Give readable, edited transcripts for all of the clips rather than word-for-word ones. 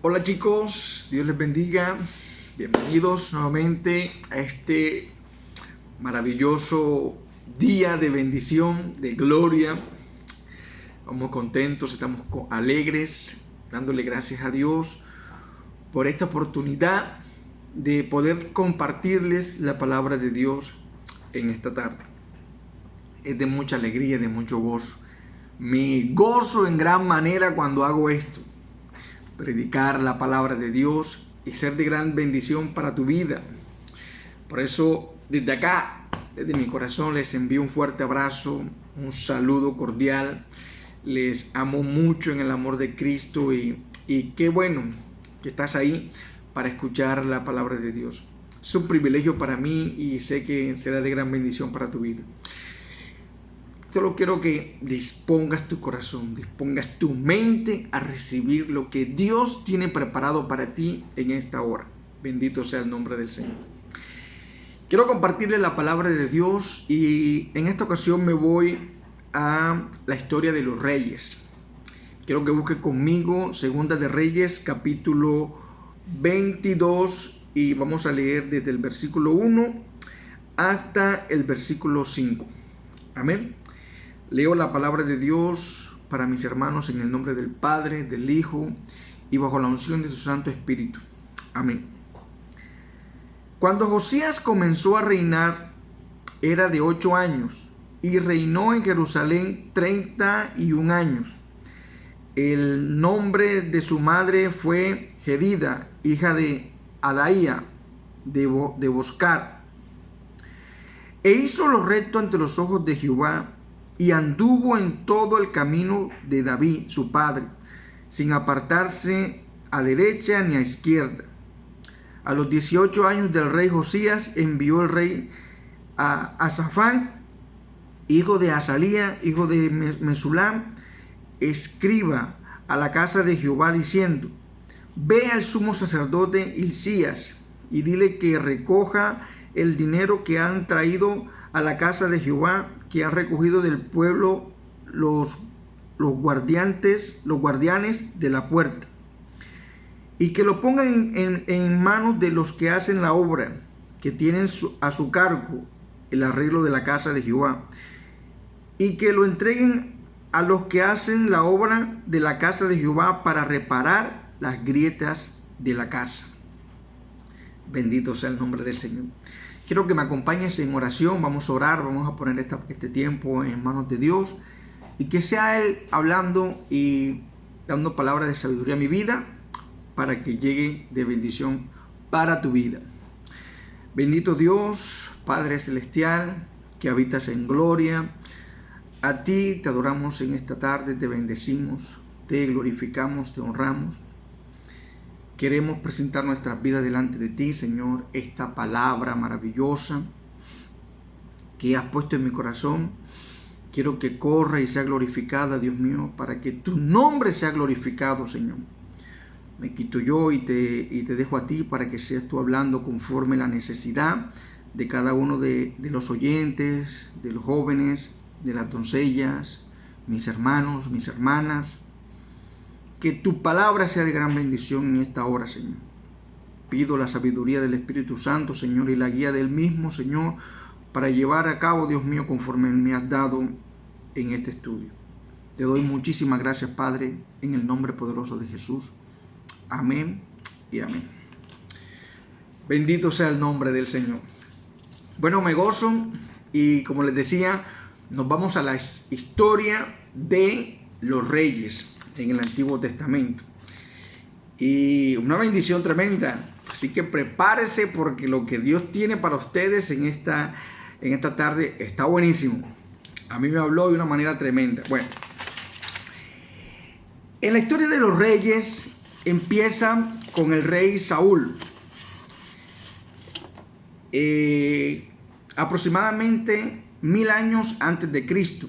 Hola chicos, Dios les bendiga. Bienvenidos nuevamente a este maravilloso día de bendición, de gloria. Estamos contentos, estamos alegres, dándole gracias a Dios por esta oportunidad de poder compartirles la palabra de Dios en esta tarde. Es de mucha alegría, de mucho gozo. Me gozo en gran manera cuando hago esto. Predicar la palabra de Dios y ser de gran bendición para tu vida. Por eso, desde acá, desde mi corazón, les envío un fuerte abrazo, un saludo cordial. Les amo mucho en el amor de Cristo y qué bueno que estás ahí para escuchar la palabra de Dios. Es un privilegio para mí y sé que será de gran bendición para tu vida. Solo quiero que dispongas tu corazón, dispongas tu mente a recibir lo que Dios tiene preparado para ti en esta hora. Bendito sea el nombre del Señor. Quiero compartirle la palabra de Dios y en esta ocasión me voy a la historia de los reyes. Quiero que busque conmigo Segunda de Reyes, capítulo 22, y vamos a leer desde el versículo 1 hasta el versículo 5. Amén. Leo la palabra de Dios para mis hermanos en el nombre del Padre, del Hijo y bajo la unción de su Santo Espíritu. Amén. Cuando Josías comenzó a reinar, era de 8 años y reinó en Jerusalén 31 años. El nombre de su madre fue Jedida, hija de Adaía de Boscar. E hizo lo recto ante los ojos de Jehová, y anduvo en todo el camino de David, su padre, sin apartarse a derecha ni a izquierda. A los 18 años del rey Josías envió el rey a Asafán, hijo de Azalía, hijo de Mesulam, escriba, a la casa de Jehová, diciendo: Ve al sumo sacerdote Hilcías y dile que recoja el dinero que han traído a la casa de Jehová, que han recogido del pueblo los guardianes de la puerta, y que lo pongan en manos de los que hacen la obra, que tienen a su cargo el arreglo de la casa de Jehová, y que lo entreguen a los que hacen la obra de la casa de Jehová para reparar las grietas de la casa. Bendito sea el nombre del Señor. Quiero que me acompañes en oración. Vamos a orar, vamos a poner este tiempo en manos de Dios y que sea Él hablando y dando palabras de sabiduría a mi vida para que llegue de bendición para tu vida. Bendito Dios, Padre Celestial, que habitas en gloria, a ti te adoramos en esta tarde, te bendecimos, te glorificamos, te honramos. Queremos presentar nuestras vidas delante de ti, Señor, esta palabra maravillosa que has puesto en mi corazón. Quiero que corra y sea glorificada, Dios mío, para que tu nombre sea glorificado, Señor. Me quito yo y te dejo a ti para que seas tú hablando conforme la necesidad de cada uno de los oyentes, de los jóvenes, de las doncellas, mis hermanos, mis hermanas. Que tu palabra sea de gran bendición en esta hora, Señor. Pido la sabiduría del Espíritu Santo, Señor, y la guía del mismo, Señor, para llevar a cabo, Dios mío, conforme me has dado en este estudio. Te doy muchísimas gracias, Padre, en el nombre poderoso de Jesús. Amén y amén. Bendito sea el nombre del Señor. Bueno, me gozo y como les decía, nos vamos a la historia de los reyes en el Antiguo Testamento. Y una bendición tremenda. Así que prepárese porque lo que Dios tiene para ustedes en esta tarde está buenísimo. A mí me habló de una manera tremenda. Bueno, en la historia de los reyes empieza con el rey Saúl. Aproximadamente 1000 años antes de Cristo.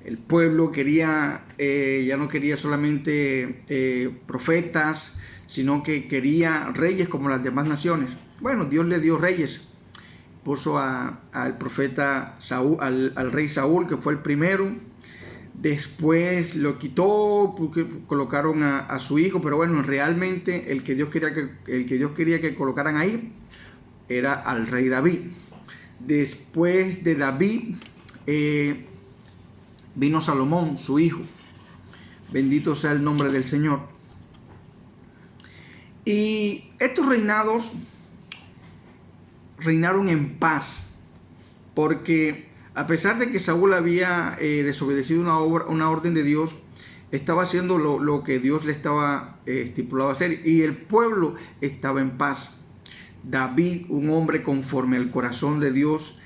El pueblo ya no quería solamente profetas, sino que quería reyes como las demás naciones. Bueno, Dios le dio reyes. Puso al profeta Saúl, al rey Saúl, que fue el primero. Después lo quitó, porque colocaron a su hijo, pero bueno, realmente el que Dios quería que colocaran ahí era al rey David. Después de David vino Salomón, su hijo. Bendito sea el nombre del Señor. Y estos reinados reinaron en paz, porque a pesar de que Saúl había desobedecido una orden de Dios, estaba haciendo lo que Dios le estaba estipulado a hacer, y el pueblo estaba en paz. David, un hombre conforme al corazón de Dios,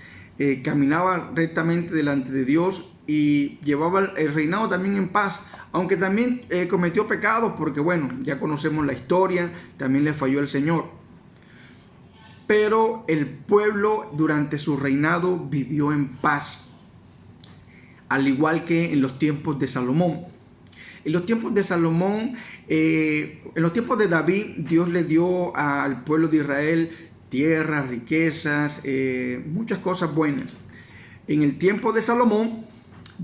caminaba rectamente delante de Dios y llevaba el reinado también en paz, aunque también cometió pecados, porque bueno, ya conocemos la historia, también le falló el Señor. Pero el pueblo durante su reinado vivió en paz, al igual que en los tiempos de Salomón. En los tiempos de Salomón, en los tiempos de David, Dios le dio al pueblo de Israel tierras, riquezas, muchas cosas buenas. En el tiempo de Salomón,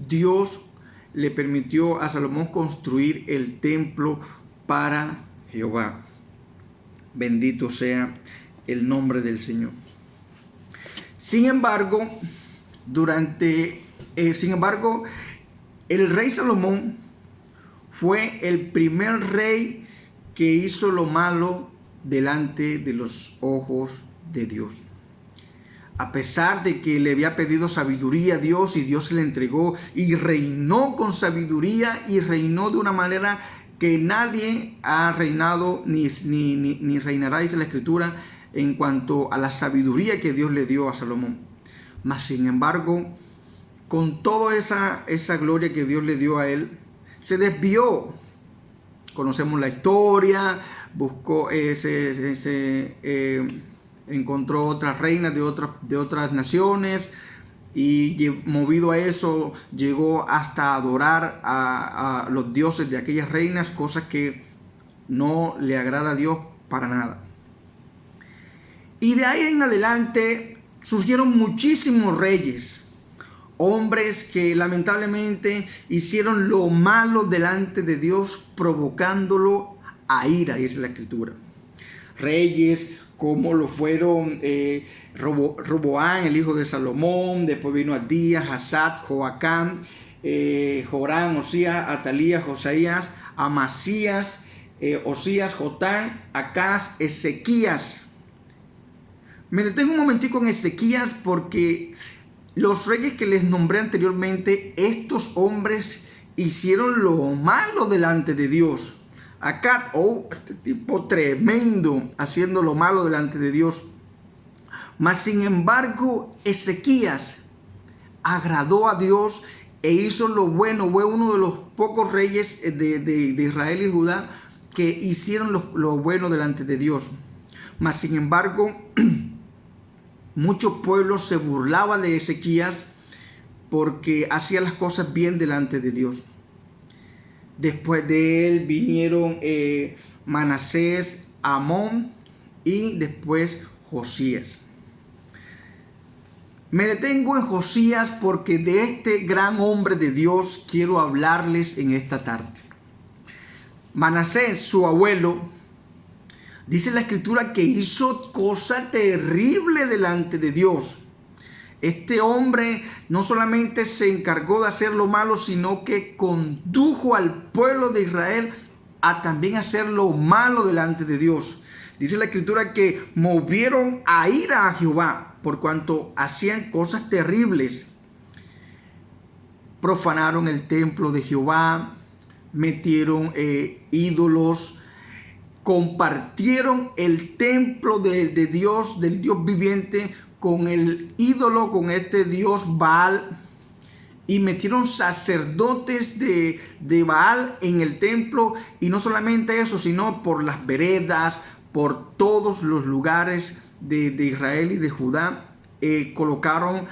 Dios le permitió a Salomón construir el templo para Jehová. Bendito sea el nombre del Señor. Sin embargo, el rey Salomón fue el primer rey que hizo lo malo delante de los ojos de Dios. A pesar de que le había pedido sabiduría a Dios y Dios se le entregó, y reinó con sabiduría y reinó de una manera que nadie ha reinado ni reinará, dice la Escritura, en cuanto a la sabiduría que Dios le dio a Salomón. Mas sin embargo, con toda esa gloria que Dios le dio a él, se desvió. Conocemos la historia, buscó, encontró otras reinas de otras naciones, y movido a eso llegó hasta adorar a los dioses de aquellas reinas, cosas que no le agrada a Dios para nada. Y de ahí en adelante surgieron muchísimos reyes, hombres que lamentablemente hicieron lo malo delante de Dios, provocándolo a ira, dice la Escritura. Reyes como lo fueron Roboán, el hijo de Salomón, después vino Abdías, Asad, Joacán, Joram, Osías, Atalías, Josaías, Amasías, Osías, Jotán, Acaz, Ezequías. Me detengo un momentico en Ezequías, porque los reyes que les nombré anteriormente, estos hombres hicieron lo malo delante de Dios. Acá, este tipo tremendo, haciendo lo malo delante de Dios. Mas sin embargo, Ezequías agradó a Dios e hizo lo bueno. Fue uno de los pocos reyes de Israel y Judá que hicieron lo bueno delante de Dios. Mas sin embargo, muchos pueblos se burlaban de Ezequías porque hacía las cosas bien delante de Dios. Después de él vinieron Manasés, Amón y después Josías. Me detengo en Josías porque de este gran hombre de Dios quiero hablarles en esta tarde. Manasés, su abuelo, dice la Escritura que hizo cosa terrible delante de Dios. Este hombre no solamente se encargó de hacer lo malo, sino que condujo al pueblo de Israel a también hacer lo malo delante de Dios. Dice la Escritura que movieron a ira a Jehová por cuanto hacían cosas terribles. Profanaron el templo de Jehová, metieron ídolos, compartieron el templo de Dios, del Dios viviente, con el ídolo, con este Dios Baal, y metieron sacerdotes de Baal en el templo. Y no solamente eso, sino por las veredas, por todos los lugares de Israel y de Judá, colocaron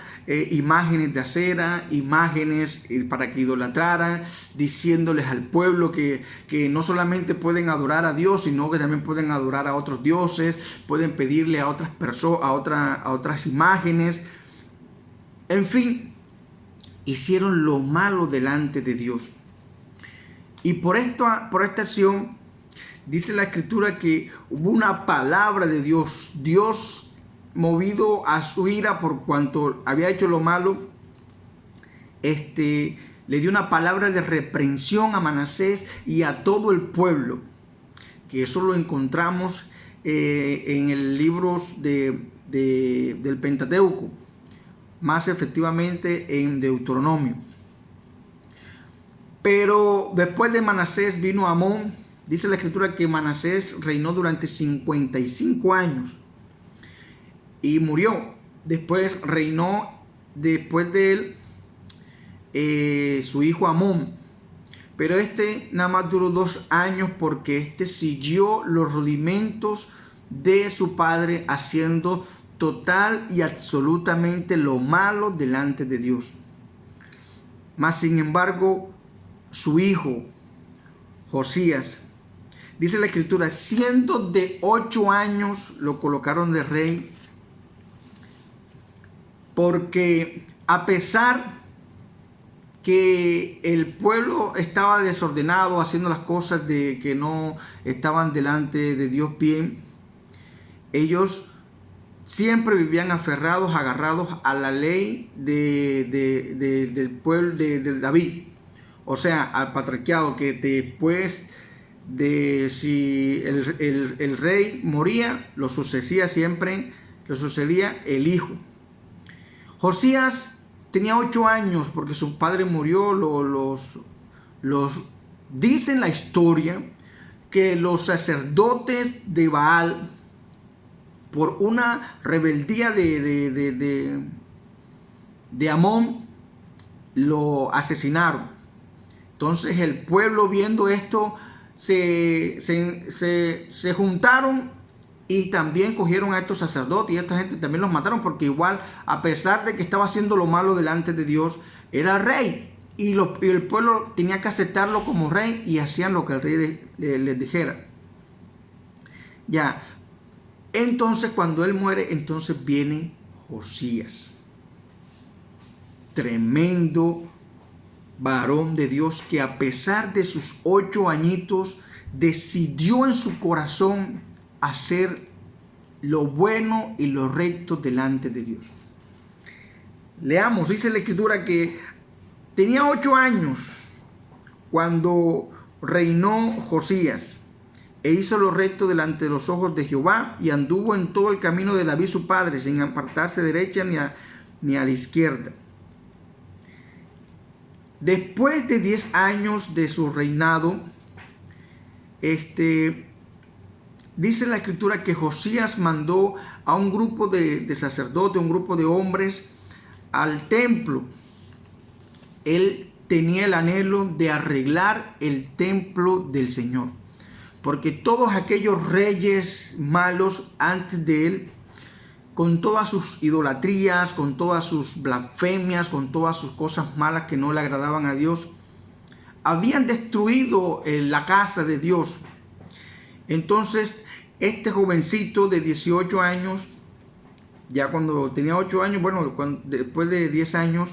imágenes de acera, imágenes para que idolatraran, diciéndoles al pueblo que no solamente pueden adorar a Dios, sino que también pueden adorar a otros dioses, pueden pedirle a otras personas, a otras imágenes. En fin, hicieron lo malo delante de Dios. Y por esta acción, dice la Escritura que hubo una palabra de Dios. Dios, movido a su ira por cuanto había hecho lo malo, le dio una palabra de reprensión a Manasés y a todo el pueblo. Que eso lo encontramos en el libro del Pentateuco, más efectivamente en Deuteronomio. Pero después de Manasés vino Amón. Dice la Escritura que Manasés reinó durante 55 años y murió. Después reinó, después de él, su hijo Amón. Pero nada más duró 2 años porque siguió los rudimentos de su padre, haciendo total y absolutamente lo malo delante de Dios. Mas sin embargo, su hijo Josías, dice la Escritura, siendo de 8 años lo colocaron de rey, porque a pesar que el pueblo estaba desordenado, haciendo las cosas que no estaban delante de Dios bien, ellos siempre vivían aferrados, agarrados a la ley del pueblo de David. O sea, al patriarcado, que después de si el rey moría, lo sucedía el hijo. Josías tenía 8 años porque su padre murió. Dice en la historia que los sacerdotes de Baal, por una rebeldía de Amón, lo asesinaron. Entonces el pueblo, viendo esto, se juntaron y también cogieron a estos sacerdotes, y a esta gente también los mataron, porque igual, a pesar de que estaba haciendo lo malo delante de Dios, era rey, y el pueblo tenía que aceptarlo como rey, y hacían lo que el rey les dijera. Ya, entonces cuando él muere, entonces viene Josías, tremendo varón de Dios, que a pesar de sus 8 añitos decidió en su corazón hacer lo bueno y lo recto delante de Dios. Leamos, dice la Escritura que tenía 8 años cuando reinó Josías, e hizo lo recto delante de los ojos de Jehová, y anduvo en todo el camino de David su padre, sin apartarse derecha ni a la izquierda. Después de 10 años de su reinado, dice la Escritura que Josías mandó a un grupo de sacerdotes, un grupo de hombres, al templo. Él tenía el anhelo de arreglar el templo del Señor, porque todos aquellos reyes malos antes de él, con todas sus idolatrías, con todas sus blasfemias, con todas sus cosas malas que no le agradaban a Dios, habían destruido la casa de Dios. Entonces, este jovencito de 18 años, ya cuando tenía 8 años, después de 10 años,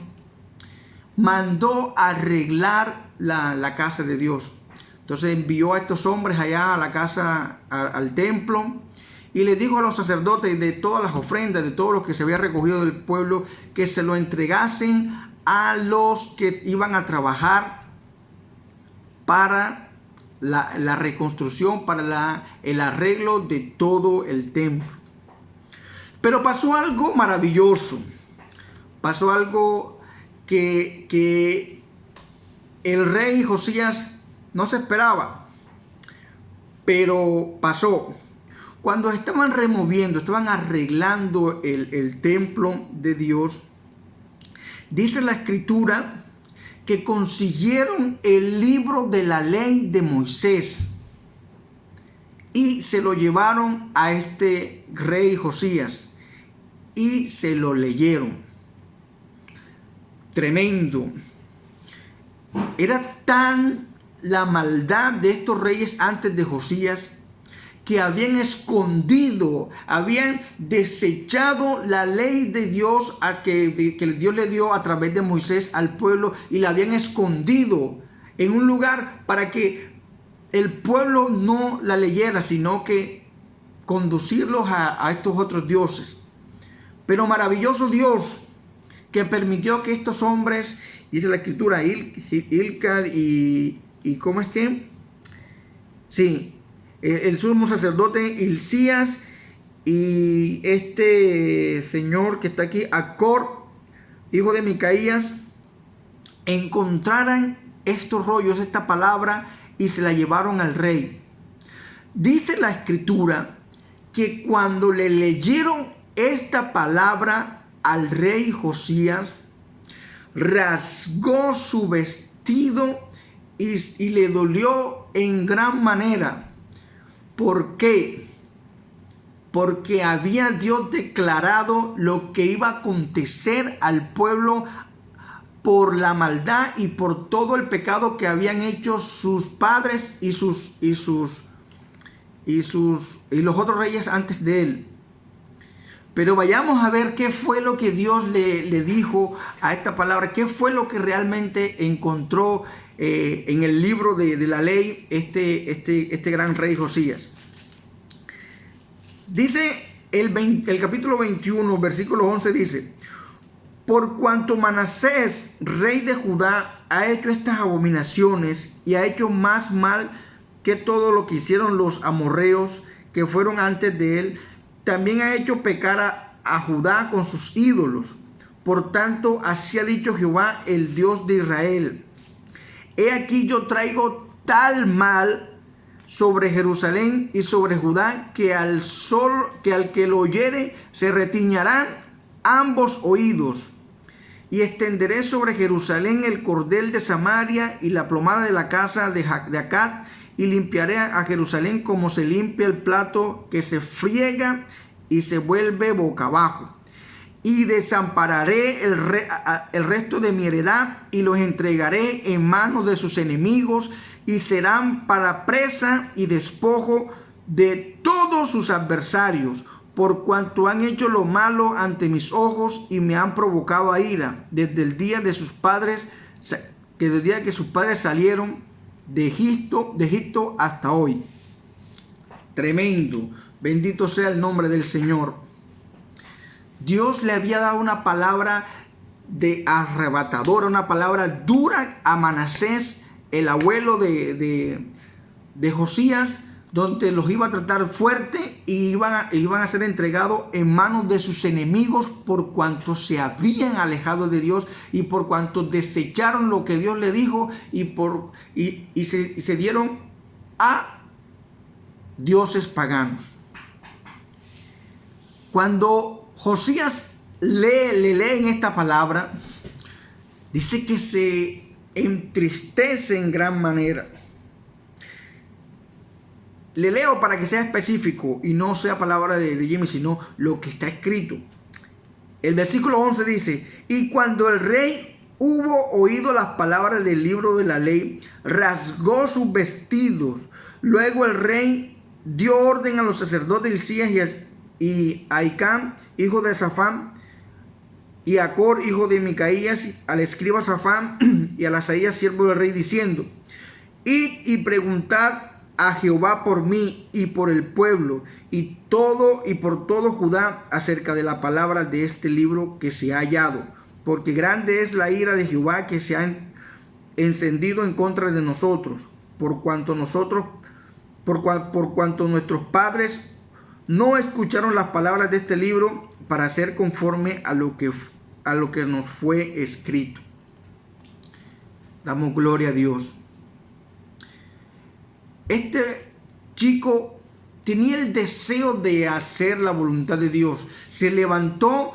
mandó arreglar la casa de Dios. Entonces envió a estos hombres allá a la casa, al templo, y le dijo a los sacerdotes de todas las ofrendas, de todo lo que se había recogido del pueblo, que se lo entregasen a los que iban a trabajar para la reconstrucción, para el arreglo de todo el templo. Pero pasó algo maravilloso. Pasó algo que el rey Josías no se esperaba, pero pasó. Cuando estaban estaban arreglando el templo de Dios, dice la Escritura que consiguieron el libro de la ley de Moisés y se lo llevaron a este rey Josías y se lo leyeron. Tremendo. Era tan la maldad de estos reyes antes de Josías, que habían escondido, habían desechado la ley de Dios que Dios le dio a través de Moisés al pueblo, y la habían escondido en un lugar para que el pueblo no la leyera, sino que conducirlos a estos otros dioses. Pero maravilloso Dios, que permitió que estos hombres, dice la escritura, Hilcar y ¿cómo es que? Sí, el sumo sacerdote Hilcías y este señor que está aquí, Acor, hijo de Micaías, encontraran estos rollos, esta palabra, y se la llevaron al rey. Dice la escritura que cuando le leyeron esta palabra al rey Josías, rasgó su vestido y le dolió en gran manera. ¿Por qué? Porque había Dios declarado lo que iba a acontecer al pueblo por la maldad y por todo el pecado que habían hecho sus padres y los otros reyes antes de él. Pero vayamos a ver qué fue lo que Dios le dijo a esta palabra, qué fue lo que realmente encontró en el libro de la ley este gran rey Josías. Dice el capítulo 21, versículo 11, dice: por cuanto Manasés, rey de Judá, ha hecho estas abominaciones y ha hecho más mal que todo lo que hicieron los amorreos que fueron antes de él, también ha hecho pecar a Judá con sus ídolos. Por tanto, así ha dicho Jehová, el Dios de Israel: he aquí yo traigo tal mal sobre Jerusalén y sobre Judá, que al que lo oyere se retiñarán ambos oídos. Y extenderé sobre Jerusalén el cordel de Samaria y la plomada de la casa de Acad, y limpiaré a Jerusalén como se limpia el plato que se friega y se vuelve boca abajo. Y desampararé el resto de mi heredad y los entregaré en manos de sus enemigos, y serán para presa y despojo de todos sus adversarios, por cuanto han hecho lo malo ante mis ojos y me han provocado a ira desde el día de sus padres, que sus padres salieron de Egipto hasta hoy. Tremendo, bendito sea el nombre del Señor. Dios le había dado una palabra de arrebatadora, una palabra dura a Manasés, el abuelo de Josías, donde los iba a tratar fuerte y iban a ser entregados en manos de sus enemigos, por cuanto se habían alejado de Dios y por cuanto desecharon lo que Dios le dijo y se dieron a dioses paganos. Cuando Josías le leen esta palabra, dice que se entristece en gran manera. Le leo para que sea específico y no sea palabra de Jimmy, sino lo que está escrito. El versículo 11 dice: y cuando el rey hubo oído las palabras del libro de la ley, rasgó sus vestidos. Luego el rey dio orden a los sacerdotes Hilcías y a Ahicam, hijo de Safán, y a Acor, hijo de Micaías, al escriba Safán, y a Asaías, siervo del rey, diciendo: id y preguntad a Jehová por mí y por el pueblo y por todo Judá acerca de la palabra de este libro que se ha hallado, porque grande es la ira de Jehová que se ha encendido en contra de nosotros, por cuanto nuestros padres no escucharon las palabras de este libro para hacer conforme a lo que nos fue escrito. Damos gloria a Dios. Este chico tenía el deseo de hacer la voluntad de Dios. Se levantó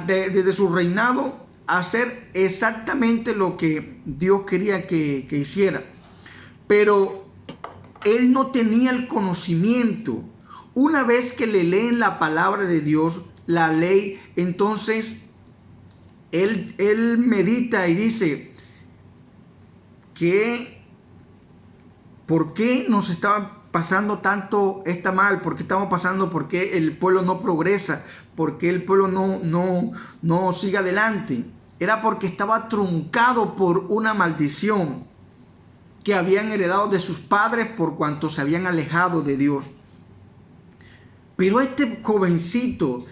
desde su reinado a hacer exactamente lo que Dios quería que hiciera. Pero él no tenía el conocimiento. Una vez que le leen la palabra de Dios, la ley, entonces él medita y dice que ¿por qué nos estaba pasando tanto está mal? ¿Por qué estamos pasando? ¿Por qué el pueblo no progresa? ¿Por qué el pueblo no sigue adelante? Era porque estaba truncado por una maldición que habían heredado de sus padres por cuanto se habían alejado de Dios. Pero este jovencito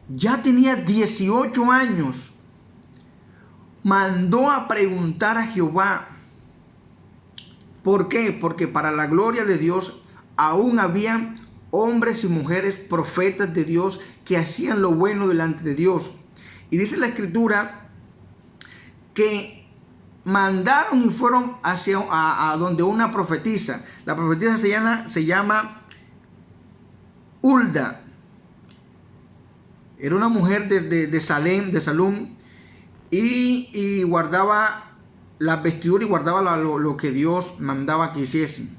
ya tenía 18 años. Mandó a preguntar a Jehová. ¿Por qué? Porque para la gloria de Dios aún había hombres y mujeres profetas de Dios que hacían lo bueno delante de Dios. Y dice la escritura que mandaron y fueron a donde una profetisa. La profetisa se llama Hulda. Era una mujer de Salum, y guardaba las vestiduras y guardaba lo que Dios mandaba que hiciesen.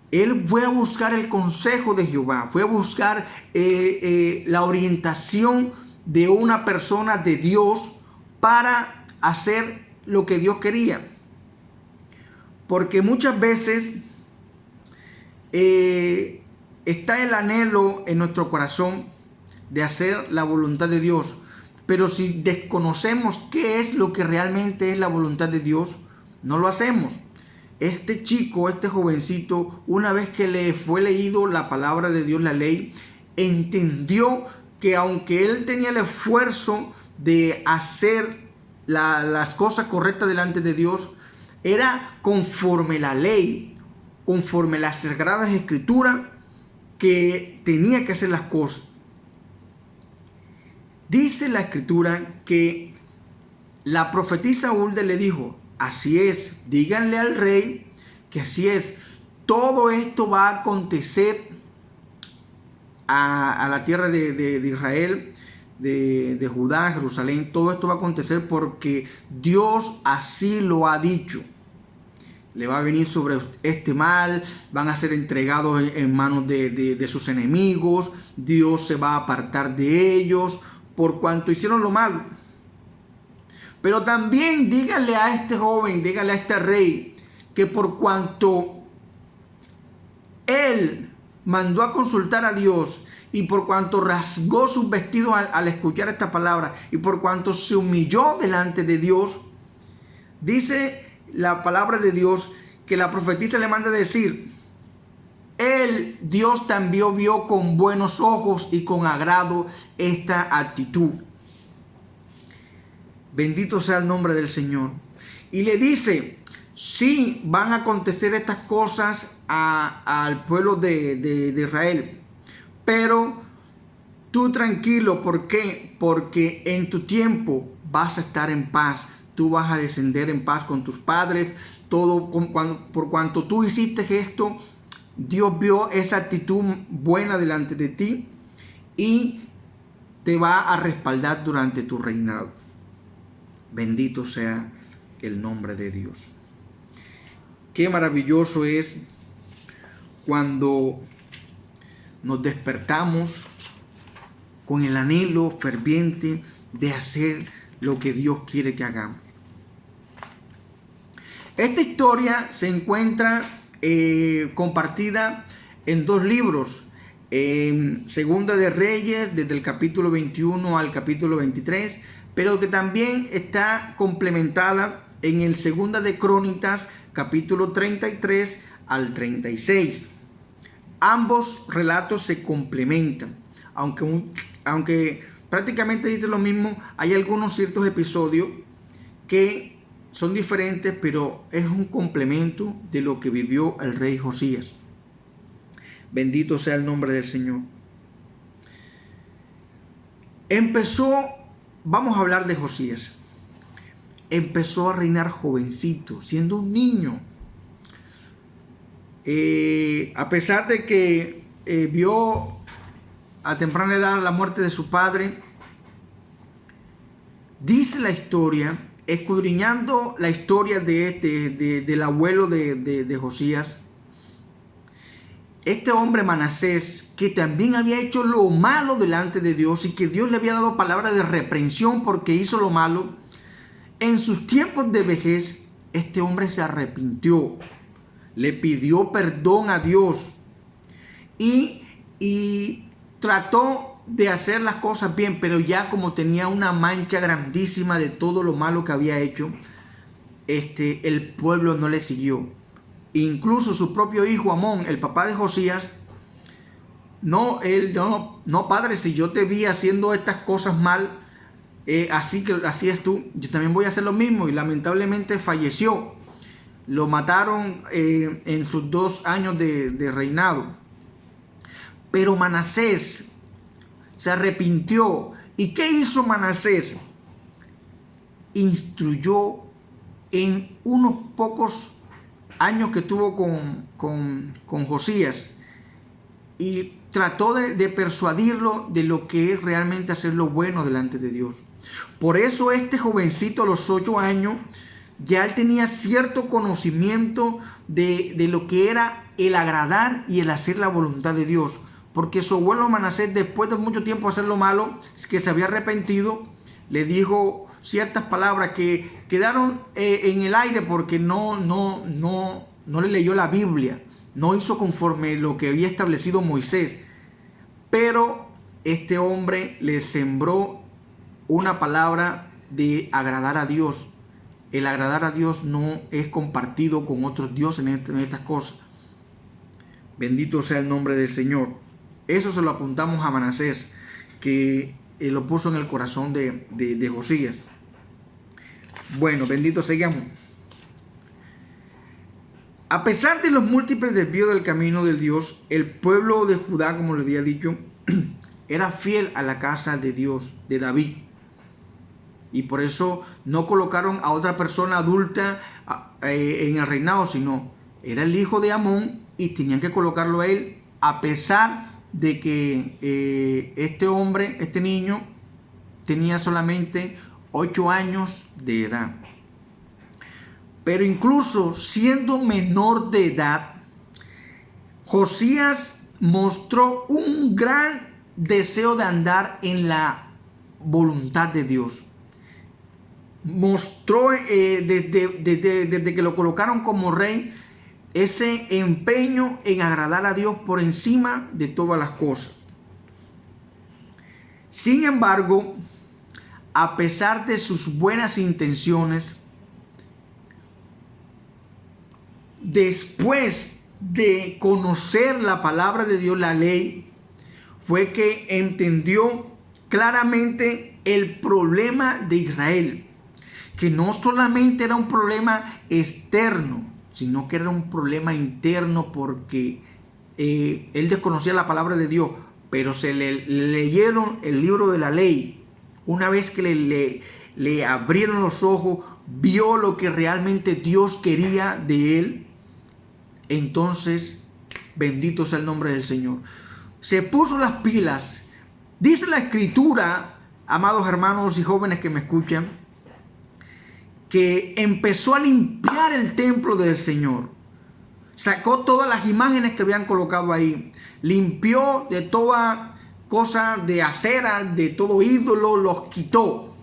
Él fue a buscar el consejo de Jehová, fue a buscar la orientación de una persona de Dios para hacer lo que Dios quería. Porque muchas veces está el anhelo en nuestro corazón de hacer la voluntad de Dios. Pero si desconocemos qué es lo que realmente es la voluntad de Dios, no lo hacemos. Este chico, este jovencito, una vez que le fue leído la palabra de Dios, la ley, entendió que aunque él tenía el esfuerzo de hacer las cosas correctas delante de Dios, era conforme la ley, conforme las sagradas escrituras, que tenía que hacer las cosas. Dice la escritura que la profetisa Hulda le dijo: así es, díganle al rey que así es, todo esto va a acontecer a la tierra de Israel, de Judá, Jerusalén. Todo esto va a acontecer porque Dios así lo ha dicho. Le va a venir sobre este mal, van a ser entregados en manos de sus enemigos, Dios se va a apartar de ellos por cuanto hicieron lo malo. Pero también díganle a este joven, díganle a este rey, que por cuanto él mandó a consultar a Dios y por cuanto rasgó sus vestidos al escuchar esta palabra y por cuanto se humilló delante de Dios, dice la palabra de Dios que la profetisa le manda a decir: Dios también vio con buenos ojos y con agrado esta actitud. Bendito sea el nombre del Señor. Y le dice: sí, van a acontecer estas cosas al pueblo de Israel, pero tú tranquilo. ¿Por qué? Porque en tu tiempo vas a estar en paz. Tú vas a descender en paz con tus padres. Por cuanto tú hiciste esto, Dios vio esa actitud buena delante de ti y te va a respaldar durante tu reinado. Bendito sea el nombre de Dios. Qué maravilloso es cuando nos despertamos con el anhelo ferviente de hacer lo que Dios quiere que hagamos. Esta historia se encuentra compartida en dos libros, Segunda de Reyes, desde el capítulo 21 al capítulo 23, pero que también está complementada en el Segunda de Crónicas, capítulo 33 al 36. Ambos relatos se complementan, aunque prácticamente dice lo mismo. Hay algunos ciertos episodios que son diferentes, pero es un complemento de lo que vivió el rey Josías. Bendito sea el nombre del Señor. Vamos a hablar de Josías. Empezó a reinar jovencito, siendo un niño. A pesar de que vio a temprana edad la muerte de su padre, dice la historia, escudriñando la historia del abuelo de Josías, este hombre Manasés, que también había hecho lo malo delante de Dios y que Dios le había dado palabra de reprensión porque hizo lo malo, en sus tiempos de vejez, este hombre se arrepintió, le pidió perdón a Dios y trató de hacer las cosas bien, pero ya como tenía una mancha grandísima de todo lo malo que había hecho, el pueblo no le siguió. Incluso su propio hijo Amón, el papá de Josías, no, padre, si yo te vi haciendo estas cosas mal, así que así es tú, yo también voy a hacer lo mismo. Y lamentablemente falleció. Lo mataron en sus 2 años de reinado. Pero Manasés se arrepintió. ¿Y qué hizo Manasés? Instruyó en unos pocos años que tuvo con Josías y trató de persuadirlo de lo que es realmente hacer lo bueno delante de Dios. Por eso este jovencito a los 8 años ya él tenía cierto conocimiento de lo que era el agradar y el hacer la voluntad de Dios. Porque su abuelo Manasés, después de mucho tiempo hacer lo malo, que se había arrepentido, le dijo ciertas palabras que quedaron en el aire porque no le leyó la Biblia, no hizo conforme lo que había establecido Moisés. Pero este hombre le sembró una palabra de agradar a Dios. El agradar a Dios no es compartido con otros dioses en estas cosas. Bendito sea el nombre del Señor. Eso se lo apuntamos a Manasés, que lo puso en el corazón de Josías. Bueno, bendito sigamos. A pesar de los múltiples desvíos del camino de Dios, el pueblo de Judá, como le había dicho, era fiel a la casa de Dios, de David. Y por eso no colocaron a otra persona adulta en el reinado, sino era el hijo de Amón y tenían que colocarlo a él, a pesar de que este niño tenía solamente 8 años de edad. Pero incluso siendo menor de edad, Josías mostró un gran deseo de andar en la voluntad de Dios. Mostró desde que lo colocaron como rey ese empeño en agradar a Dios por encima de todas las cosas. Sin embargo, a pesar de sus buenas intenciones, después de conocer la palabra de Dios, la ley, fue que entendió claramente el problema de Israel, que no solamente era un problema externo, sino que era un problema interno, porque él desconocía la palabra de Dios, pero se le leyeron el libro de la ley. Una vez que le abrieron los ojos, vio lo que realmente Dios quería de él. Entonces, bendito sea el nombre del Señor. Se puso las pilas. Dice la Escritura, amados hermanos y jóvenes que me escuchan, que empezó a limpiar el templo del Señor. Sacó todas las imágenes que habían colocado ahí. Limpió de toda cosa de acera, de todo ídolo, los quitó.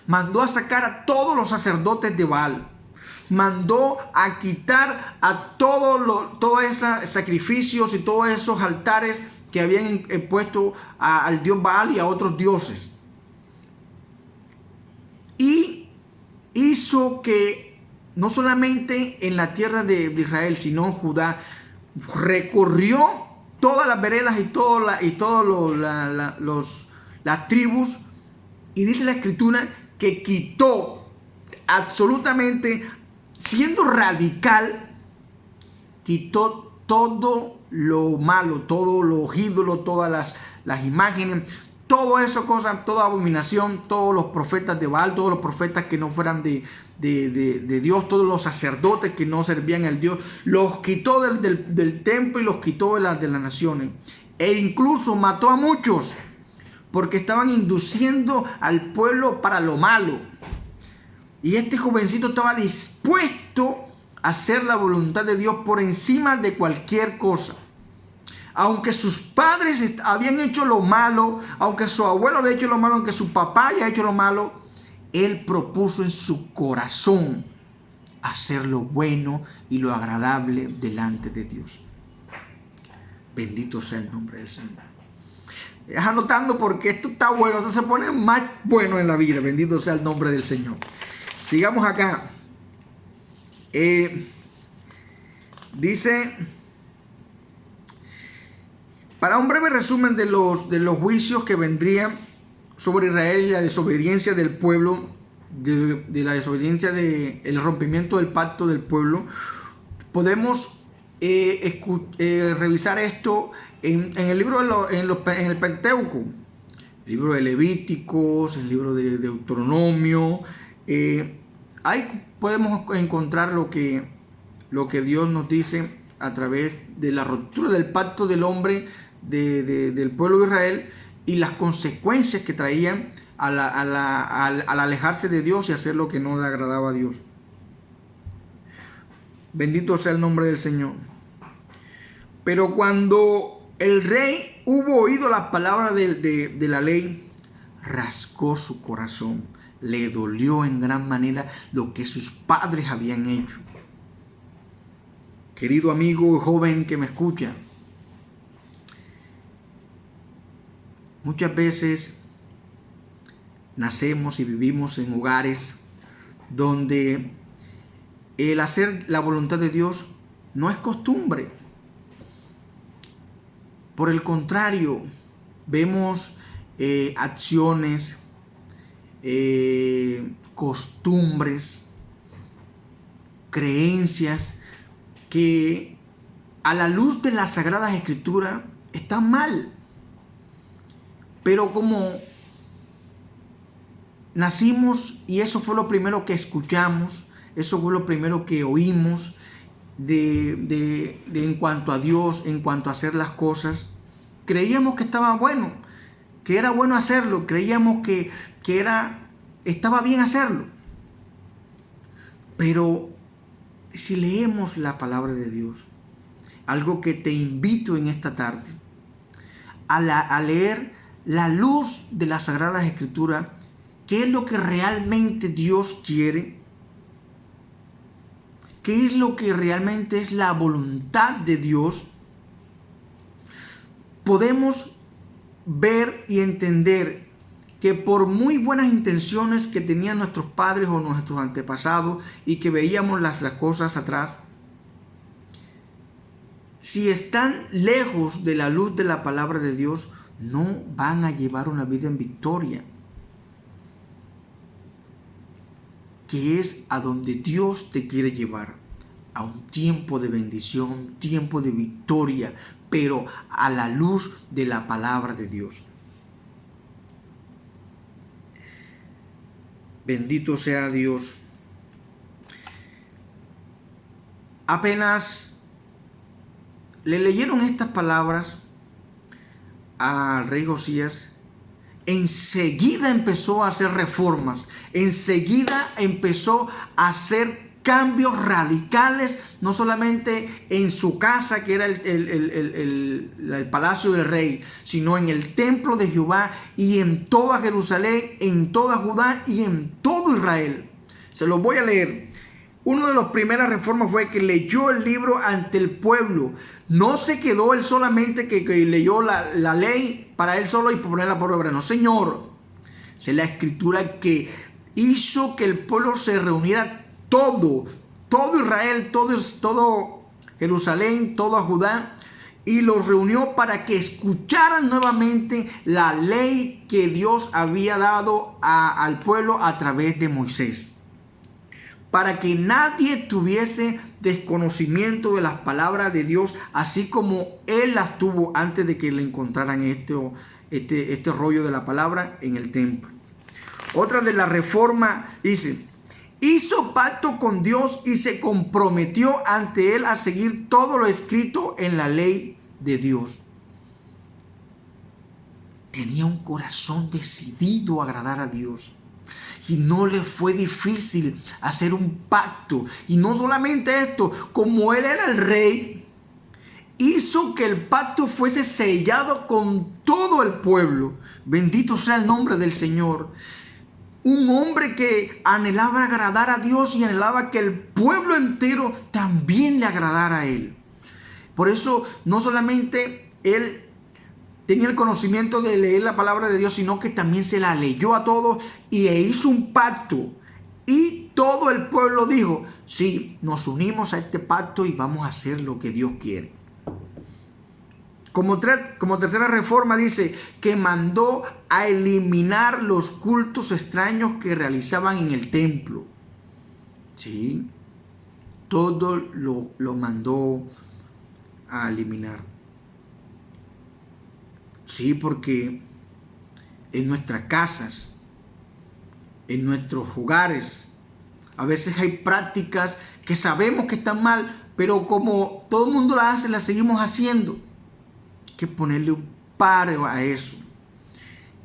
Mandó a sacar a todos los sacerdotes de Baal. Mandó a quitar a todos esos sacrificios y todos esos altares que habían puesto al dios Baal y a otros dioses. Y hizo que no solamente en la tierra de Israel, sino en Judá, recorrió todas las veredas y todas las tribus, y dice la Escritura que quitó absolutamente, siendo radical, quitó todo lo malo, todos los ídolos, todas las imágenes, todo eso, cosas, toda abominación, todos los profetas de Baal, todos los profetas que no fueran de Dios, todos los sacerdotes que no servían al Dios, los quitó del templo y los quitó de las naciones. E incluso mató a muchos porque estaban induciendo al pueblo para lo malo. Y este jovencito estaba dispuesto a hacer la voluntad de Dios por encima de cualquier cosa. Aunque sus padres habían hecho lo malo, aunque su abuelo había hecho lo malo, aunque su papá había hecho lo malo, él propuso en su corazón hacer lo bueno y lo agradable delante de Dios. Bendito sea el nombre del Señor. Estás anotando porque esto está bueno, esto se pone más bueno en la vida. Bendito sea el nombre del Señor. Sigamos acá. Dice, para un breve resumen de los juicios que vendrían sobre Israel y la desobediencia del pueblo, de la desobediencia del rompimiento del pacto del pueblo, podemos revisar esto en el libro en el Pentateuco, el libro de Levíticos, el libro de Deuteronomio. Ahí podemos encontrar lo que Dios nos dice a través de la ruptura del pacto del hombre del pueblo de Israel y las consecuencias que traían al alejarse de Dios y hacer lo que no le agradaba a Dios. Bendito sea el nombre del Señor. Pero cuando el rey hubo oído las palabras de la ley, rasgó su corazón. Le dolió en gran manera lo que sus padres habían hecho. Querido amigo joven que me escucha, muchas veces nacemos y vivimos en hogares donde el hacer la voluntad de Dios no es costumbre. Por el contrario, vemos acciones, costumbres, creencias que a la luz de las Sagradas Escrituras están mal. Pero como nacimos y eso fue lo primero que escuchamos, eso fue lo primero que oímos de en cuanto a Dios, en cuanto a hacer las cosas, creíamos que estaba bueno, que era bueno hacerlo, creíamos que estaba bien hacerlo. Pero si leemos la palabra de Dios, algo que te invito en esta tarde, a leer la luz de las Sagradas Escrituras, ¿qué es lo que realmente Dios quiere? ¿Qué es lo que realmente es la voluntad de Dios? Podemos ver y entender que por muy buenas intenciones que tenían nuestros padres o nuestros antepasados y que veíamos las cosas atrás, si están lejos de la luz de la palabra de Dios, no van a llevar una vida en victoria, que es a donde Dios te quiere llevar, a un tiempo de bendición, un tiempo de victoria, pero a la luz de la palabra de Dios. Bendito sea Dios. Apenas le leyeron estas palabras al rey Josías, enseguida empezó a hacer reformas, enseguida empezó a hacer cambios radicales, no solamente en su casa, que era el palacio del rey, sino en el templo de Jehová y en toda Jerusalén, en toda Judá y en todo Israel. Se los voy a leer. Una de las primeras reformas fue que leyó el libro ante el pueblo. No se quedó él solamente que leyó la ley para él solo y ponerla por obra. No, Señor. Es la escritura que hizo que el pueblo se reuniera todo Israel, todo Jerusalén, toda Judá, y los reunió para que escucharan nuevamente la ley que Dios había dado al pueblo a través de Moisés, para que nadie tuviese desconocimiento de las palabras de Dios, así como él las tuvo antes de que le encontraran este rollo de la palabra en el templo. Otra de las reformas dice: hizo pacto con Dios y se comprometió ante él a seguir todo lo escrito en la ley de Dios. Tenía un corazón decidido a agradar a Dios. Y no le fue difícil hacer un pacto. Y no solamente esto, como él era el rey, hizo que el pacto fuese sellado con todo el pueblo. Bendito sea el nombre del Señor. un hombre que anhelaba agradar a Dios y anhelaba que el pueblo entero también le agradara a él. Por eso no solamente él tenía el conocimiento de leer la palabra de Dios, sino que también se la leyó a todos y hizo un pacto. Y todo el pueblo dijo, sí, nos unimos a este pacto y vamos a hacer lo que Dios quiere. Como tercera reforma dice que mandó a eliminar los cultos extraños que realizaban en el templo. Sí, todo lo mandó a eliminar. Sí, porque en nuestras casas, en nuestros hogares, a veces hay prácticas que sabemos que están mal, pero como todo el mundo las hace, las seguimos haciendo. Hay que ponerle un paro a eso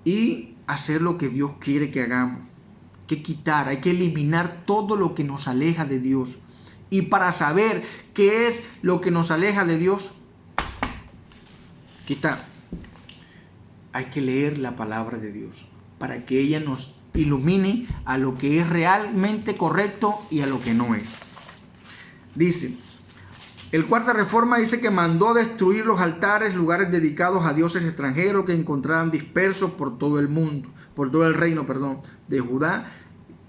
y hacer lo que Dios quiere que hagamos. Hay que quitar, hay que eliminar todo lo que nos aleja de Dios. Y para saber qué es lo que nos aleja de Dios, hay que leer la palabra de Dios para que ella nos ilumine a lo que es realmente correcto y a lo que no es. Dice, el cuarta reforma dice que mandó destruir los altares, lugares dedicados a dioses extranjeros que encontraban dispersos por todo el mundo, por todo el reino, de Judá,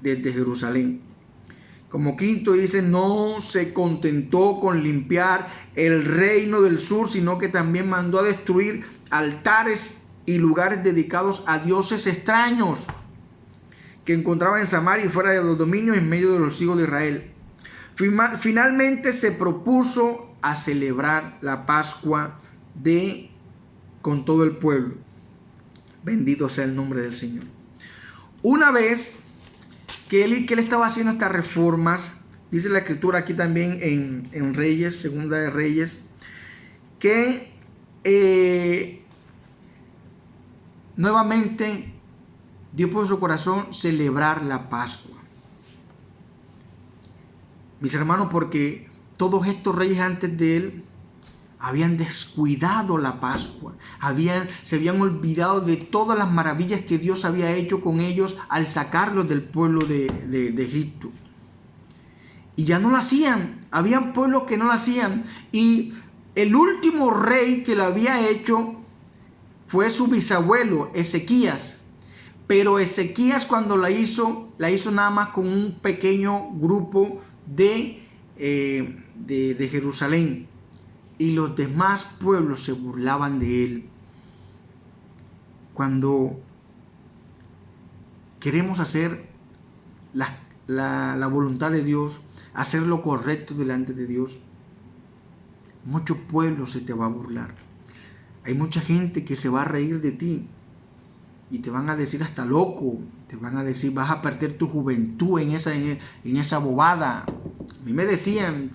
desde Jerusalén. Como quinto dice, no se contentó con limpiar el reino del sur, sino que también mandó a destruir altares y lugares dedicados a dioses extraños que encontraban en Samaria y fuera de los dominios en medio de los hijos de Israel. Finalmente se propuso a celebrar la Pascua con todo el pueblo. Bendito sea el nombre del Señor. Una vez que él estaba haciendo estas reformas, dice la escritura aquí también en Reyes, Segunda de Reyes, que nuevamente Dios puso en su corazón celebrar la Pascua. Mis hermanos, porque todos estos reyes antes de él habían descuidado la Pascua, se habían olvidado de todas las maravillas que Dios había hecho con ellos al sacarlos del pueblo de Egipto. Y ya no lo hacían, habían pueblos que no lo hacían. Y el último rey que lo había hecho fue su bisabuelo, Ezequías. Pero Ezequías cuando la hizo nada más con un pequeño grupo de Jerusalén. Y los demás pueblos se burlaban de él. Cuando queremos hacer la voluntad de Dios, hacer lo correcto delante de Dios, mucho pueblo se te va a burlar. Hay mucha gente que se va a reír de ti y te van a decir hasta loco. Te van a decir, vas a perder tu juventud en esa bobada. A mí me decían,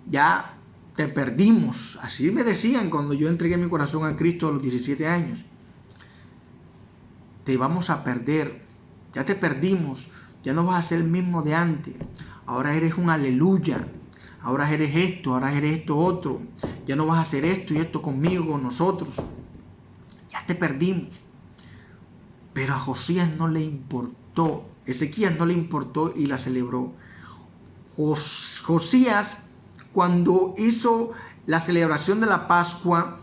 ya te perdimos. Así me decían cuando yo entregué mi corazón a Cristo a los 17 años. Te vamos a perder. Ya te perdimos. Ya no vas a ser el mismo de antes. Ahora eres un aleluya. Ahora eres esto, ahora eres esto otro. Ya no vas a hacer esto y esto conmigo, con nosotros. Ya te perdimos. Pero a Josías no le importó. Ezequías no le importó y la celebró. Josías, cuando hizo la celebración de la Pascua,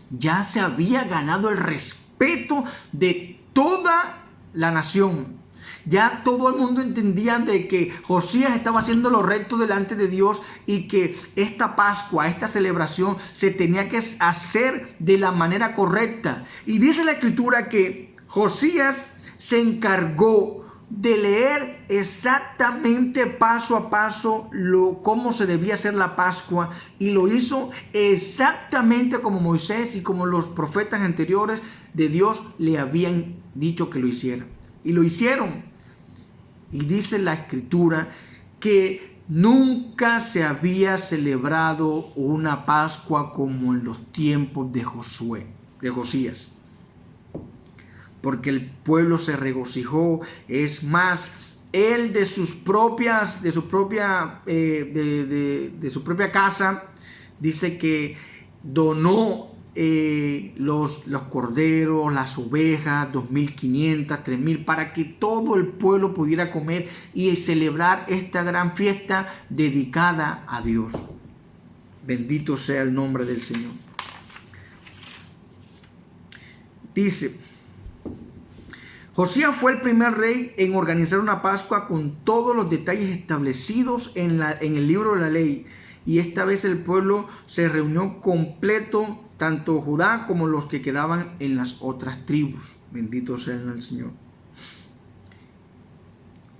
ya se había ganado el respeto de toda la nación. Ya todo el mundo entendía de que Josías estaba haciendo lo recto delante de Dios y que esta Pascua, esta celebración se tenía que hacer de la manera correcta. Y dice la escritura que Josías se encargó de leer exactamente paso a paso cómo se debía hacer la Pascua, y lo hizo exactamente como Moisés y como los profetas anteriores de Dios le habían dicho que lo hicieran. Y lo hicieron. Y dice la escritura que nunca se había celebrado una Pascua como en los tiempos de Josías. Porque el pueblo se regocijó. Es más, él de su propia casa, dice que donó los corderos, las ovejas, 2.500, 3.000, para que todo el pueblo pudiera comer y celebrar esta gran fiesta dedicada a Dios. Bendito sea el nombre del Señor. Dice, Josías fue el primer rey en organizar una Pascua con todos los detalles establecidos en el libro de la ley. Y esta vez el pueblo se reunió completo, tanto Judá como los que quedaban en las otras tribus. Bendito sea el Señor.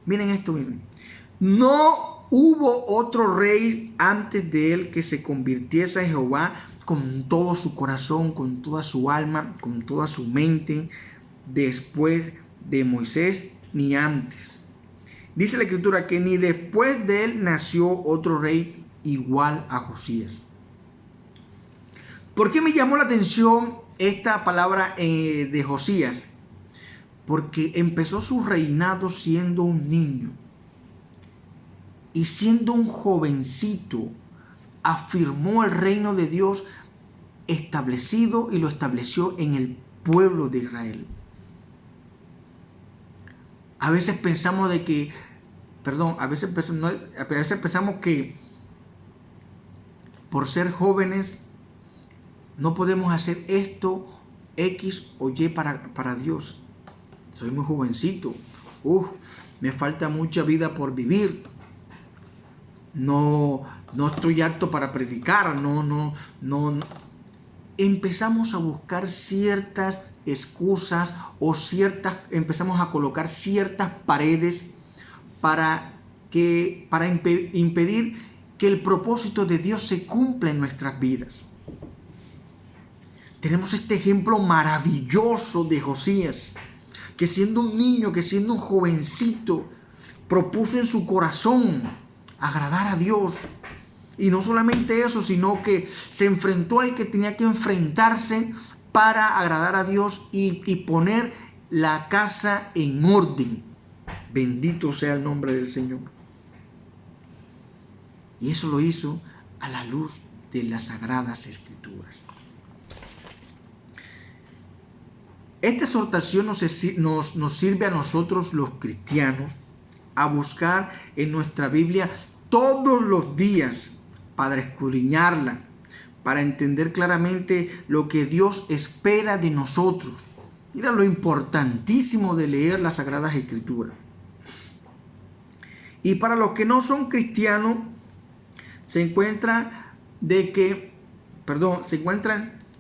Miren esto, miren. No hubo otro rey antes de él que se convirtiese en Jehová con todo su corazón, con toda su alma, con toda su mente, después de Moisés, ni antes. Dice la Escritura que ni después de él nació otro rey igual a Josías. ¿Por qué me llamó la atención esta palabra de Josías? Porque empezó su reinado siendo un niño. Y siendo un jovencito, afirmó el reino de Dios establecido y lo estableció en el pueblo de Israel. A veces pensamos a veces pensamos que por ser jóvenes no podemos hacer esto, X o Y para Dios. Soy muy jovencito. Me falta mucha vida por vivir. No estoy apto para predicar. No. Empezamos a buscar ciertas excusas empezamos a colocar ciertas paredes para impedir que el propósito de Dios se cumpla en nuestras vidas. Tenemos este ejemplo maravilloso de Josías, que siendo un niño, que siendo un jovencito, propuso en su corazón agradar a Dios. Y no solamente eso, sino que se enfrentó al que tenía que enfrentarse para agradar a Dios y poner la casa en orden. Bendito sea el nombre del Señor. Y eso lo hizo a la luz de las Sagradas Escrituras. Esta exhortación nos sirve a nosotros los cristianos a buscar en nuestra Biblia todos los días para escudriñarla, para entender claramente lo que Dios espera de nosotros. Mira lo importantísimo de leer las Sagradas Escrituras. Y para los que no son cristianos, se encuentran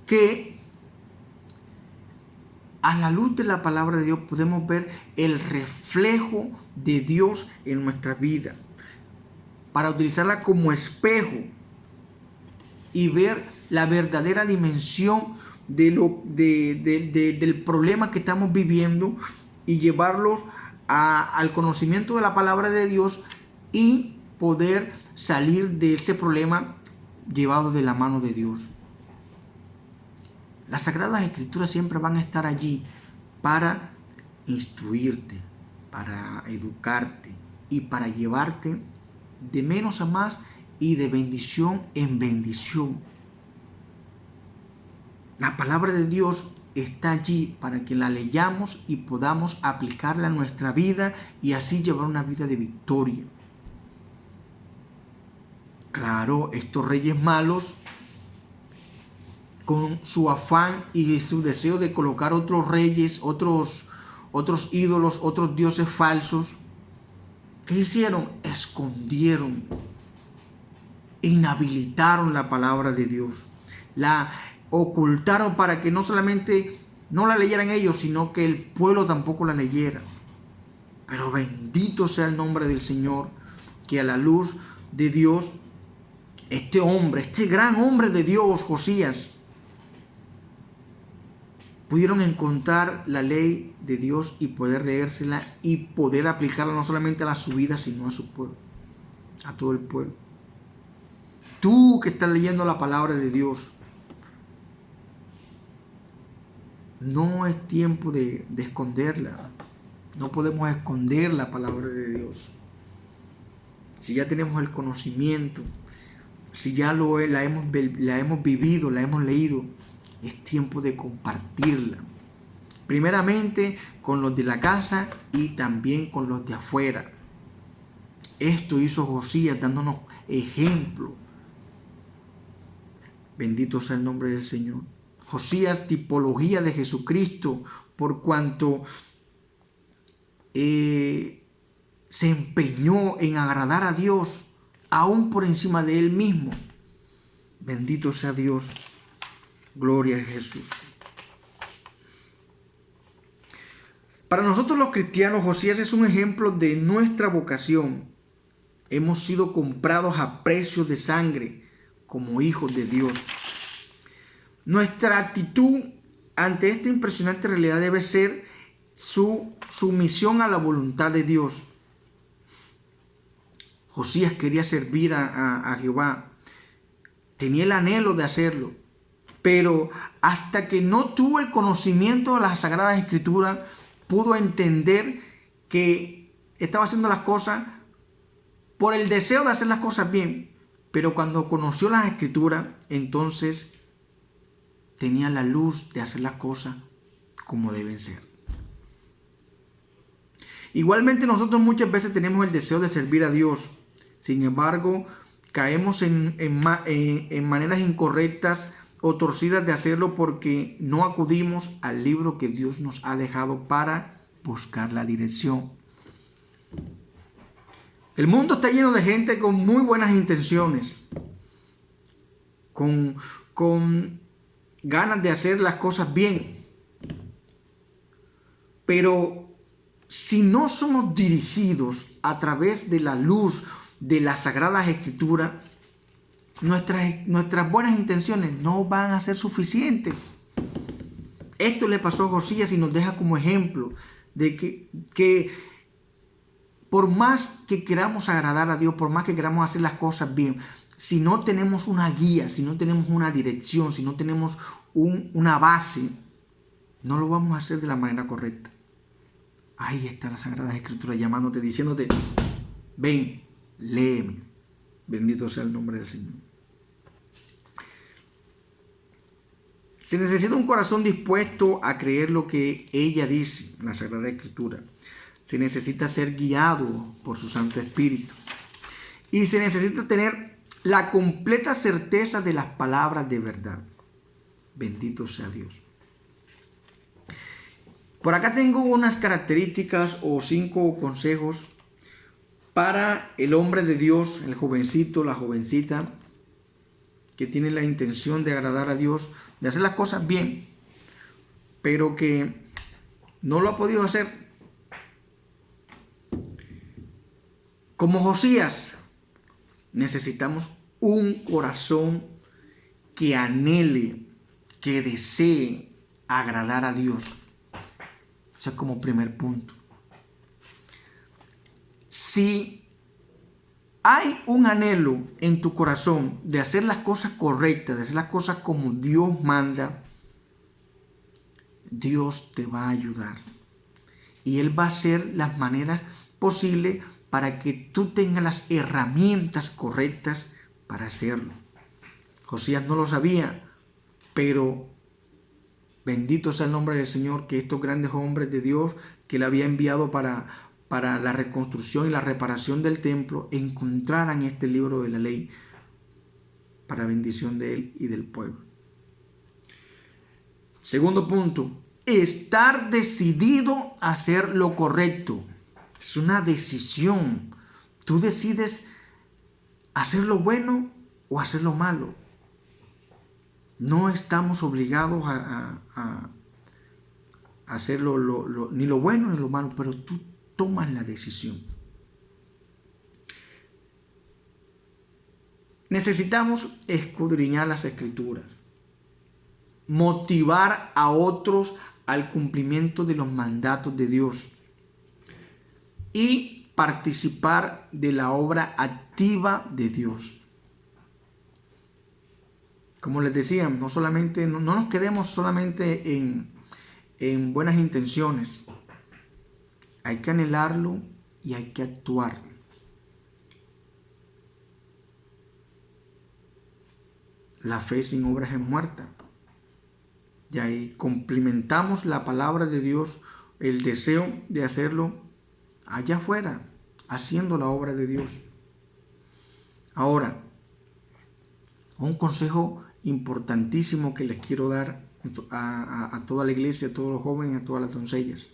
que a la luz de la palabra de Dios podemos ver el reflejo de Dios en nuestra vida, para utilizarla como espejo y ver la verdadera dimensión del problema que estamos viviendo y llevarlos al conocimiento de la palabra de Dios y poder salir de ese problema llevado de la mano de Dios. Las Sagradas Escrituras siempre van a estar allí para instruirte, para educarte y para llevarte de menos a más y de bendición en bendición. La palabra de Dios está allí para que la leyamos y podamos aplicarla a nuestra vida y así llevar una vida de victoria. Claro, estos reyes malos, con su afán y su deseo de colocar otros reyes, otros ídolos, otros dioses falsos, ¿qué hicieron? Escondieron, inhabilitaron la palabra de Dios, la ocultaron para que no solamente no la leyeran ellos, sino que el pueblo tampoco la leyera. Pero bendito sea el nombre del Señor, que a la luz de Dios, este gran hombre de Dios, Josías, pudieron encontrar la ley de Dios y poder leérsela y poder aplicarla no solamente a su vida, sino a su pueblo, a todo el pueblo. Tú que estás leyendo la palabra de Dios, no es tiempo de esconderla. No podemos esconder la palabra de Dios. Si ya tenemos el conocimiento, si ya la hemos vivido, la hemos leído, es tiempo de compartirla. Primeramente con los de la casa y también con los de afuera. Esto hizo Josías dándonos ejemplo. Bendito sea el nombre del Señor. Josías, tipología de Jesucristo, por cuanto se empeñó en agradar a Dios, aún por encima de él mismo. Bendito sea Dios. Gloria a Jesús. Para nosotros los cristianos, Josías es un ejemplo de nuestra vocación. Hemos sido comprados a precio de sangre como hijos de Dios. Nuestra actitud ante esta impresionante realidad debe ser su sumisión a la voluntad de Dios. Josías quería servir a Jehová. Tenía el anhelo de hacerlo. Pero hasta que no tuvo el conocimiento de las Sagradas Escrituras, pudo entender que estaba haciendo las cosas por el deseo de hacer las cosas bien. Pero cuando conoció las Escrituras, entonces tenía la luz de hacer las cosas como deben ser. Igualmente nosotros muchas veces tenemos el deseo de servir a Dios. Sin embargo, caemos en maneras incorrectas o torcidas de hacerlo porque no acudimos al libro que Dios nos ha dejado para buscar la dirección. El mundo está lleno de gente con muy buenas intenciones, con ganas de hacer las cosas bien. Pero si no somos dirigidos a través de la luz de las Sagradas Escrituras, nuestras buenas intenciones no van a ser suficientes. Esto le pasó a Josías y nos deja como ejemplo de que por más que queramos agradar a Dios, por más que queramos hacer las cosas bien, si no tenemos una guía, si no tenemos una dirección, si no tenemos una base, no lo vamos a hacer de la manera correcta. Ahí está la Sagrada Escritura llamándote, diciéndote, ven, léeme. Bendito sea el nombre del Señor. Se necesita un corazón dispuesto a creer lo que ella dice en la Sagrada Escritura. Se necesita ser guiado por su Santo Espíritu. Y se necesita tener la completa certeza de las palabras de verdad. Bendito sea Dios. Por acá tengo unas características o 5 consejos para el hombre de Dios, el jovencito, la jovencita, que tiene la intención de agradar a Dios, de hacer las cosas bien, pero que no lo ha podido hacer. Como Josías, necesitamos un corazón que anhele, que desee agradar a Dios. Eso es como primer punto. Si hay un anhelo en tu corazón de hacer las cosas correctas, de hacer las cosas como Dios manda, Dios te va a ayudar. Y Él va a hacer las maneras posibles para que tú tengas las herramientas correctas para hacerlo. Josías no lo sabía, pero bendito sea el nombre del Señor, que estos grandes hombres de Dios que Él había enviado para la reconstrucción y la reparación del templo encontraran este libro de la ley para bendición de Él y del pueblo. Segundo punto, estar decidido a hacer lo correcto. Es una decisión. Tú decides hacer lo bueno o hacer lo malo. No estamos obligados a hacer ni lo bueno ni lo malo, pero tú tomas la decisión. Necesitamos escudriñar las Escrituras, motivar a otros al cumplimiento de los mandatos de Dios y participar de la obra activa de Dios. Como les decía, no nos quedemos solamente en buenas intenciones. Hay que anhelarlo y hay que actuar. La fe sin obras es muerta. Y ahí complementamos la palabra de Dios, el deseo de hacerlo allá afuera, haciendo la obra de Dios. Ahora, un consejo importantísimo que les quiero dar a toda la iglesia, a todos los jóvenes, a todas las doncellas.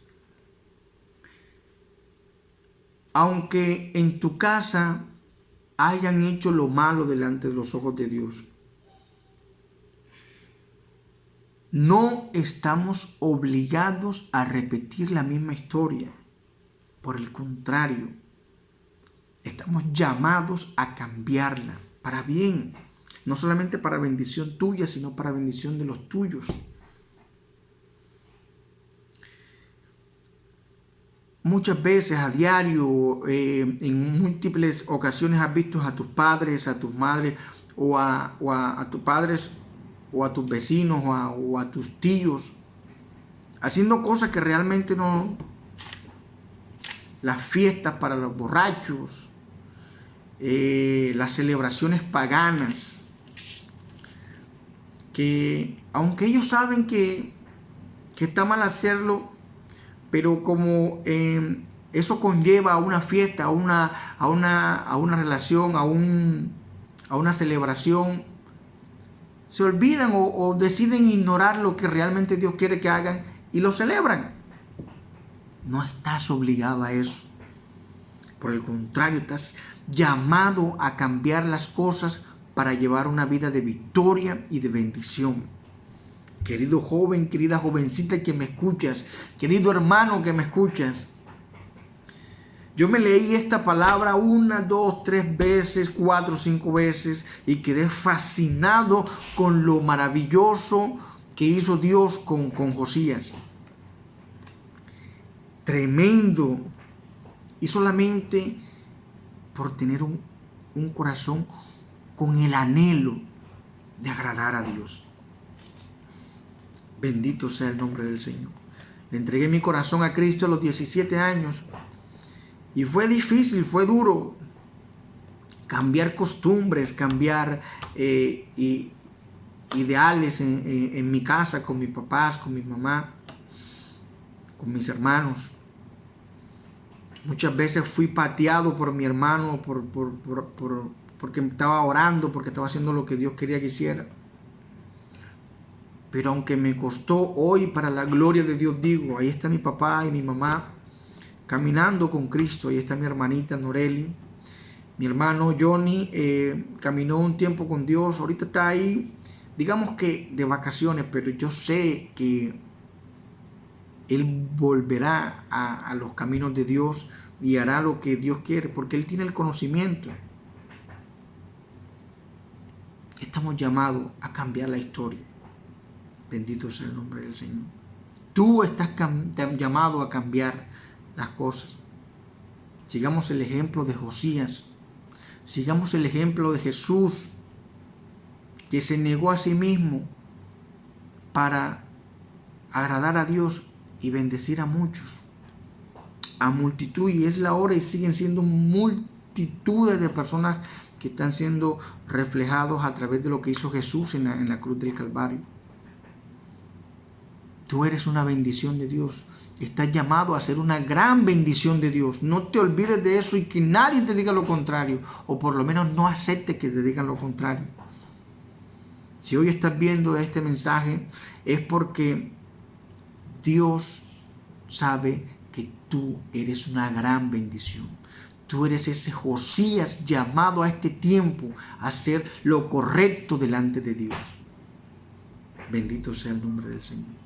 Aunque en tu casa hayan hecho lo malo delante de los ojos de Dios, no estamos obligados a repetir la misma historia. Por el contrario, estamos llamados a cambiarla para bien. No solamente para bendición tuya, sino para bendición de los tuyos. Muchas veces a diario, en múltiples ocasiones has visto a tus padres, a tus madres, o a tus padres, o a tus vecinos, o a tus tíos, haciendo cosas que realmente no. Las fiestas para los borrachos, las celebraciones paganas, que aunque ellos saben que está mal hacerlo, pero como eso conlleva a una fiesta, a una relación, a una celebración, se olvidan o deciden ignorar lo que realmente Dios quiere que hagan y lo celebran. No estás obligado a eso. Por el contrario, estás llamado a cambiar las cosas para llevar una vida de victoria y de bendición. Querido joven, querida jovencita que me escuchas, querido hermano que me escuchas, yo me leí esta palabra 1, 2, 3 veces, 4, 5 veces y quedé fascinado con lo maravilloso que hizo Dios con Josías. Tremendo. Y solamente por tener un corazón con el anhelo de agradar a Dios. Bendito sea el nombre del Señor. Le entregué mi corazón a Cristo a los 17 años. Y fue difícil, fue duro. Cambiar costumbres, cambiar ideales en mi casa, con mis papás, con mi mamá, con mis hermanos. Muchas veces fui pateado por mi hermano porque estaba orando, porque estaba haciendo lo que Dios quería que hiciera. Pero aunque me costó, hoy para la gloria de Dios digo, ahí está mi papá y mi mamá caminando con Cristo. Ahí está mi hermanita Noreli. Mi hermano Johnny caminó un tiempo con Dios. Ahorita está ahí, digamos que de vacaciones, pero yo sé que él volverá a los caminos de Dios y hará lo que Dios quiere, porque él tiene el conocimiento. Estamos llamados a cambiar la historia. Bendito sea el nombre del Señor. Tú estás llamado a cambiar las cosas. Sigamos el ejemplo de Josías. Sigamos el ejemplo de Jesús, que se negó a sí mismo para agradar a Dios y bendecir a muchos, a multitud. Y es la hora y siguen siendo multitudes de personas que están siendo reflejados a través de lo que hizo Jesús en la cruz del Calvario. Tú eres una bendición de Dios. Estás llamado a ser una gran bendición de Dios. No te olvides de eso y que nadie te diga lo contrario, o por lo menos no aceptes que te digan lo contrario. Si hoy estás viendo este mensaje, es porque Dios sabe que tú eres una gran bendición. Tú eres ese Josías llamado a este tiempo a hacer lo correcto delante de Dios. Bendito sea el nombre del Señor.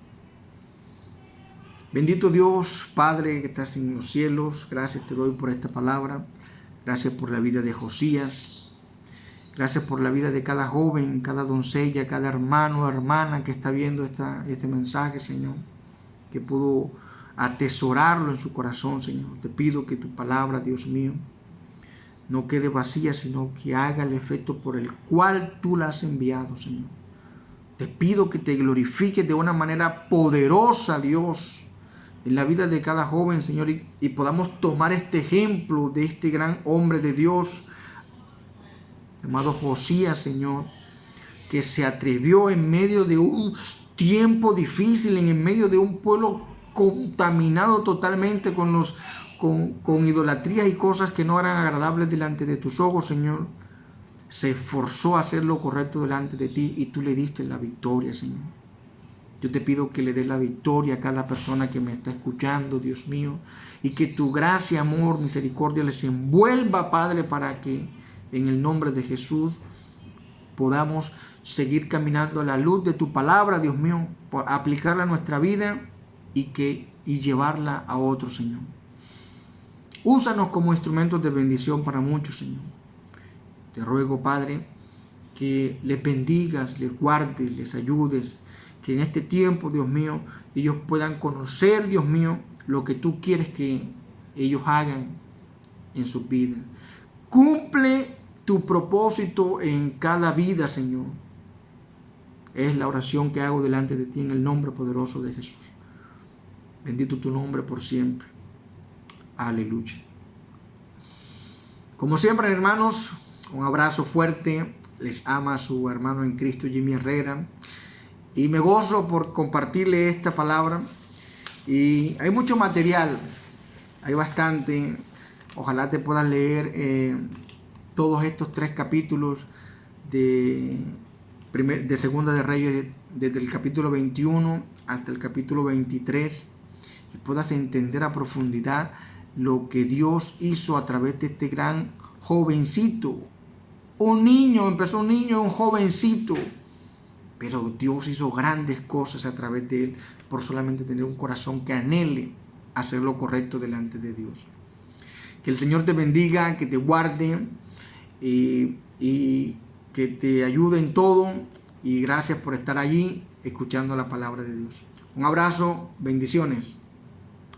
Bendito Dios, Padre que estás en los cielos, gracias te doy por esta palabra. Gracias por la vida de Josías. Gracias por la vida de cada joven, cada doncella, cada hermano o hermana que está viendo este mensaje, Señor, que pudo atesorarlo en su corazón, Señor. Te pido que tu palabra, Dios mío, no quede vacía, sino que haga el efecto por el cual tú la has enviado, Señor. Te pido que te glorifiques de una manera poderosa, Dios, en la vida de cada joven, Señor, y podamos tomar este ejemplo de este gran hombre de Dios, llamado Josías, Señor, que se atrevió en medio de un tiempo difícil en medio de un pueblo contaminado totalmente con idolatrías y cosas que no eran agradables delante de tus ojos, Señor, se esforzó a hacer lo correcto delante de ti y tú le diste la victoria, Señor. Yo te pido que le des la victoria a cada persona que me está escuchando, Dios mío, y que tu gracia, amor, misericordia les envuelva, Padre, para que en el nombre de Jesús podamos seguir caminando a la luz de tu palabra, Dios mío, por aplicarla a nuestra vida y llevarla a otros, Señor. Úsanos como instrumentos de bendición para muchos, Señor. Te ruego, Padre, que les bendigas, les guardes, les ayudes, que en este tiempo, Dios mío, ellos puedan conocer, Dios mío, lo que tú quieres que ellos hagan en su vida. Cumple tu propósito en cada vida, Señor. Es la oración que hago delante de ti en el nombre poderoso de Jesús. Bendito tu nombre por siempre. Aleluya. Como siempre, hermanos, un abrazo fuerte. Les ama su hermano en Cristo, Jimmy Herrera. Y me gozo por compartirle esta palabra. Y hay mucho material. Hay bastante. Ojalá te puedas leer todos estos 3 capítulos de Segunda de Reyes, desde el capítulo 21 hasta el capítulo 23. Y puedas entender a profundidad lo que Dios hizo a través de este gran jovencito. Un niño, empezó un niño, un jovencito, pero Dios hizo grandes cosas a través de él por solamente tener un corazón que anhele hacer lo correcto delante de Dios. Que el Señor te bendiga, que te guarde y que te ayude en todo, y gracias por estar allí escuchando la palabra de Dios. Un abrazo, bendiciones.